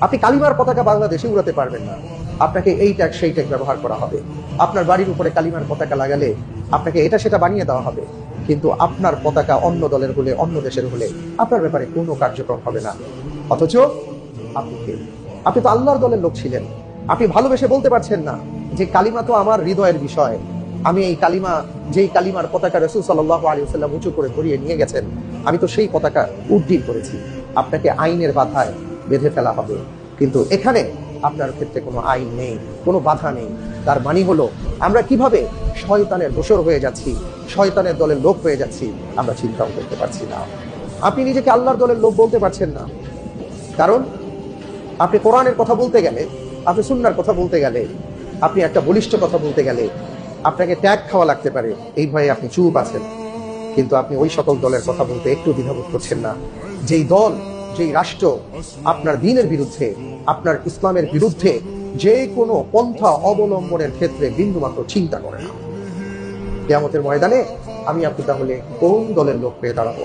আপনি কালিমার পতাকা বাংলাদেশে উড়াতে পারবেন না, আপনাকে এই ট্যাগ সেই ট্যাগ ব্যবহার করা হবে। আপনার বাড়ির উপরে কালিমার পতাকা লাগালে আপনাকে এটা সেটা বানিয়ে দেওয়া হবে, কিন্তু আপনার পতাকা অন্য দলের হলে, অন্য দেশের হলে আপনার ব্যাপারে কোনো কার্যক্রম হবে না। অথচ আপনি কে? আপনি তো আল্লাহর দলের লোক ছিলেন। আপনি ভালোবেসে বলতে পারছেন না যে কালিমা তো আমার হৃদয়ের বিষয়, আমি এই কালিমা, যেই কালিমার পতাকা রাসূল সাল্লাল্লাহু আলাইহি ওয়াসাল্লাম উঁচু করে ধরিয়ে নিয়ে গেছেন, আমি তো সেই পতাকা উড্ডীন করেছি। আপনাকে আইনের বাধায় বেঁধে ফেলা হবে, কিন্তু এখানে আপনার ক্ষেত্রে কোনো আইন নেই, কোনো বাধা নেই। তার মানে হলো আমরা কিভাবে শয়তানের দোসর হয়ে যাচ্ছি, শয়তানের দলের লোক হয়ে যাচ্ছি, আমরা চিন্তাও করতে পারছি না। আপনি নিজেকে আল্লাহর দলের লোক বলতে পারছেন না, কারণ আপনি কোরআনের কথা বলতে গেলে, আপনি সুন্নাহর কথা বলতে গেলে, আপনি একটা বলিষ্ঠ কথা বলতে গেলে আপনাকে ট্যাগ খাওয়া লাগতে পারে, এই ভয়ে আপনি চুপ আছেন। কিন্তু আপনি ওই সকল দলের কথা বলতে একটু দ্বিধাবোধ করছেন না, যেই দল, যেই রাষ্ট্র আপনার দ্বীনের বিরুদ্ধে, আপনার ইসলামের বিরুদ্ধে যে কোনো পন্থা অবলম্বনের ক্ষেত্রে বিন্দুমাত্র চিন্তা করে না। কিয়ামতের ময়দানে আমি আপনি তাহলে কোন দলের লোক পেয়ে দাঁড়াবো?